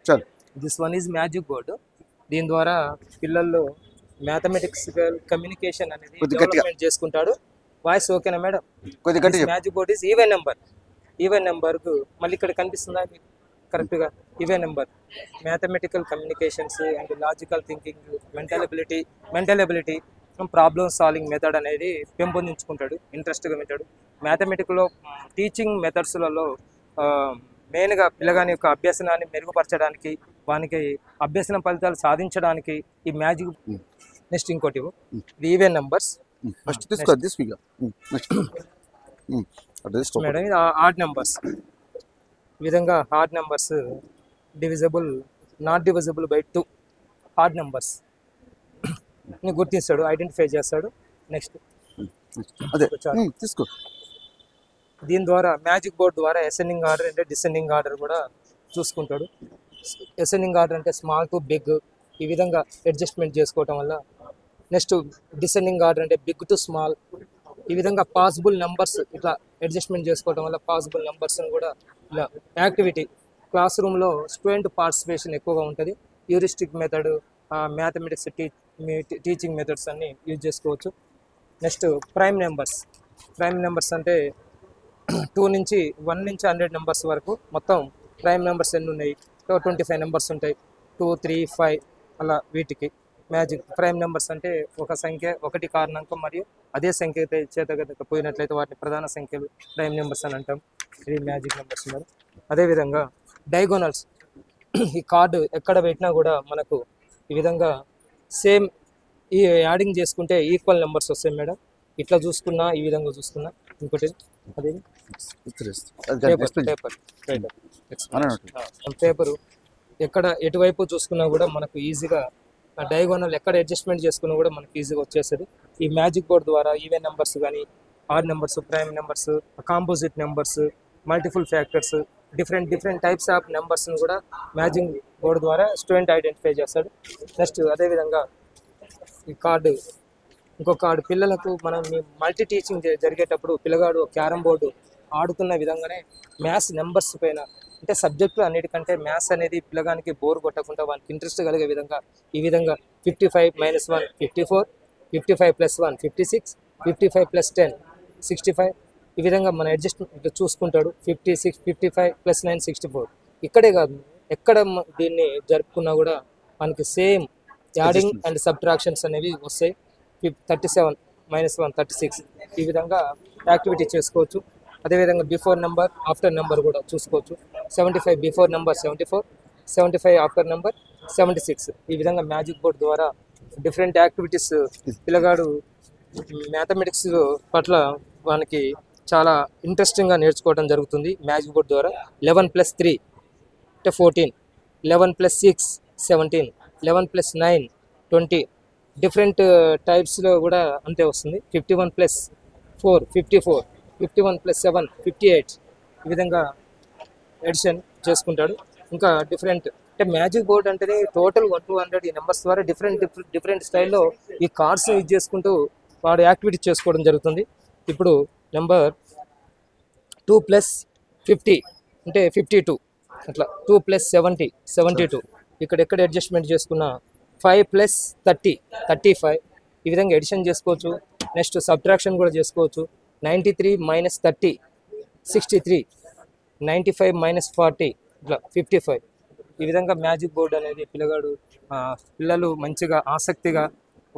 చల్ this one is magic board. దీని ద్వారా పిల్లల్లో మ్యాథమెటిక్స్ కమ్యూనికేషన్ అనేది కొద్ది గట్టిగా. డెవలప్మెంట్ చేసుకుంటాడు. వాయిస్ ఓకేనా మేడం? కొద్ది గట్టిగా magic board is even number. Even నెంబర్కు మళ్ళీ ఇక్కడ కనిపిస్తుందా మీకు కరెక్ట్గా? Even number, mathematical communications and logical thinking, mental ability, problem solving method అనేది పెంపొందించుకుంటాడు, ఇంట్రెస్ట్గా వింటాడు. మ్యాథమెటిక్లో టీచింగ్ మెథడ్స్లలో మెయిన్గా పిల్లగాని యొక్క అభ్యసనాన్ని మెరుగుపరచడానికి, వానికి అభ్యసన ఫలితాలు సాధించడానికి ఈ మ్యాజిక్. నెక్స్ట్ ఇంకోటి ఇది ఈవెన్ నెంబర్స్. ఫస్ట్ తీసుకో తీసుకు మేడం ఇది ఆడ్ నెంబర్స్. ఈ విధంగా hard numbers divisible, not divisible by 2 hard numbers ని గుర్తిస్తాడు, ఐడెంటిఫై చేస్తాడు. నెక్స్ట్ అదే తీసుకో. దీని ద్వారా మ్యాజిక్ బోర్డ్ ద్వారా అసెండింగ్ ఆర్డర్ అంటే డిసెండింగ్ ఆర్డర్ కూడా చూసుకుంటాడు. అసెండింగ్ ఆర్డర్ అంటే స్మాల్ టు బిగ్, ఈ విధంగా అడ్జస్ట్మెంట్ చేసుకోవటం వల్ల. నెక్స్ట్ డిసెండింగ్ ఆర్డర్ అంటే బిగ్ టు స్మాల్, ఈ విధంగా పాసిబుల్ నెంబర్స్ ఇట్లా అడ్జస్ట్మెంట్ చేసుకోవడం వల్ల పాసిబుల్ నెంబర్స్ని కూడా ఇలా యాక్టివిటీ. క్లాస్ రూమ్లో స్టూడెంట్ పార్టిసిపేషన్ ఎక్కువగా ఉంటుంది. Heuristic method, mathematics teaching methods అన్ని యూజ్ చేసుకోవచ్చు. నెక్స్ట్ ప్రైమ్ నెంబర్స్ అంటే 2 నుంచి 1 నుంచి 100 నెంబర్స్ వరకు మొత్తం ప్రైమ్ నెంబర్స్ ఎన్ని ఉన్నాయి? 25 నెంబర్స్ ఉంటాయి. 2, 3, 5 అలా వీటికి మ్యాజిక్ ప్రైమ్ నెంబర్స్ అంటే ఒక సంఖ్య, ఒకటి కారణాంకం మరియు అదే సంఖ్య చేతకపోయినట్లయితే వాటిని ప్రధాన సంఖ్యలు ప్రైమ్ నెంబర్స్ అని అంటాం. ఇది మ్యాజిక్ నెంబర్స్ ఉన్నారు. అదేవిధంగా డయాగోనల్స్, ఈ కార్డు ఎక్కడ పెట్టినా కూడా మనకు ఈ విధంగా సేమ్ ఈ యాడింగ్ చేసుకుంటే ఈక్వల్ నెంబర్స్ వస్తాయి మేడం. ఇట్లా చూసుకున్నా, ఈ విధంగా చూసుకున్నా. ఇంకోటి అదే పేపరు ఎక్కడ ఎటువైపు చూసుకున్నా కూడా మనకు ఈజీగా డయాగోనల్ ఎక్కడ అడ్జస్ట్మెంట్ చేసుకున్నా కూడా మనకు ఈజీగా వచ్చేస్తుంది. ఈ మ్యాజిక్ బోర్డ్ ద్వారా ఈవెన్ నెంబర్స్ కానీ, odd numbers, prime numbers, composite numbers, multiple factors, different types of నెంబర్స్ని కూడా మ్యాజిక్ బోర్డ్ ద్వారా స్టూడెంట్ ఐడెంటిఫై చేస్తాడు. నెక్స్ట్ అదేవిధంగా ఈ కార్డు, ఇంకో కార్డు పిల్లలకు మనం మల్టీ టీచింగ్ జరిగేటప్పుడు పిల్లగాడు క్యారమ్ బోర్డు ఆడుతున్న విధంగానే మ్యాథ్స్ నెంబర్స్ పైన అంటే సబ్జెక్టులు అన్నిటికంటే మ్యాథ్స్ అనేది పిల్లగానికి బోర్ కొట్టకుండా వానికి ఇంట్రెస్ట్ కలిగే విధంగా ఈ విధంగా 55 - 1 54, 55 + 1 56, 55 + 10 65, ఈ విధంగా మన అడ్జస్ట్మెంట్ చూసుకుంటాడు. 56, 55 + 9 64. ఇక్కడే కాదు, ఎక్కడ దీన్ని జరుపుకున్నా కూడా మనకి సేమ్ యాడింగ్ అండ్ సబ్ట్రాక్షన్స్ అనేవి వస్తాయి. 37 - 1 36, ఈ విధంగా యాక్టివిటీ చేసుకోవచ్చు. అదేవిధంగా బిఫోర్ నెంబర్, ఆఫ్టర్ నెంబర్ కూడా చూసుకోవచ్చు. 75 బిఫోర్ నెంబర్ 74, 75 ఆఫ్టర్ నెంబర్ 76. ఈ విధంగా మ్యాజిక్ బోర్డ్ ద్వారా డిఫరెంట్ యాక్టివిటీస్ పిల్లగాడు మ్యాథమెటిక్స్ పట్ల వానికి చాలా ఇంట్రెస్టింగ్గా నేర్చుకోవడం జరుగుతుంది మ్యాజిక్ బోర్డ్ ద్వారా. 11 + 3 అంటే 14, 11 + 6 17, 11 + 9 20. డిఫరెంట్ టైప్స్లో కూడా అంతే వస్తుంది. 51 + 4 54, 51 + 7 58, ఈ విధంగా ఎడిషన్ చేసుకుంటాడు. ఇంకా డిఫరెంట్ అంటే మ్యాజిక్ బోర్డ్ అంటేనే టోటల్ 1 to 100 ఈ నెంబర్స్ ద్వారా డిఫరెంట్ స్టైల్లో ఈ కార్డ్స్ యూజ్ చేసుకుంటూ వాడు యాక్టివిటీ చేసుకోవడం జరుగుతుంది. ఇప్పుడు నెంబర్ 2 + 50 అంటే 52, అట్లా 2 + 70 72. ఇక్కడ అడ్జస్ట్మెంట్ చేసుకున్న 5 + 30 35, ఈ విధంగా ఎడిషన్ చేసుకోవచ్చు. నెక్స్ట్ సబ్ట్రాక్షన్ కూడా చేసుకోవచ్చు. 93 - 30 63, 95 - 40 ఇట్లా 55. ఈ విధంగా మ్యాజిక్ బోర్డ్ అనేది పిల్లలు మంచిగా ఆసక్తిగా,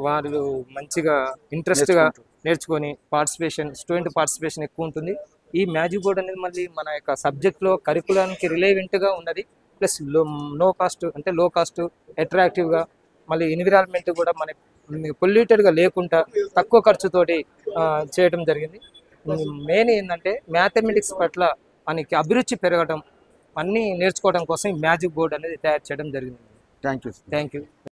వారు మంచిగా ఇంట్రెస్ట్గా నేర్చుకొని స్టూడెంట్ పార్టిసిపేషన్ ఎక్కువ ఉంటుంది. ఈ మ్యాజిక్ బోర్డ్ అనేది మళ్ళీ మన యొక్క సబ్జెక్ట్లో కరికులానికి రిలేవెంట్గా ఉన్నది. ప్లస్ లో కాస్ట్ అట్రాక్టివ్గా, మళ్ళీ ఎన్విరాన్మెంట్ కూడా మన పొల్యూటెడ్గా లేకుండా తక్కువ ఖర్చుతోటి చేయడం జరిగింది. మెయిన్ ఏంటంటే మ్యాథమెటిక్స్ పట్ల మనకి అభిరుచి పెరగడం, అన్నీ నేర్చుకోవడం కోసం ఈ మ్యాజిక్ బోర్డ్ అనేది తయారు చేయడం జరిగింది. Thank you.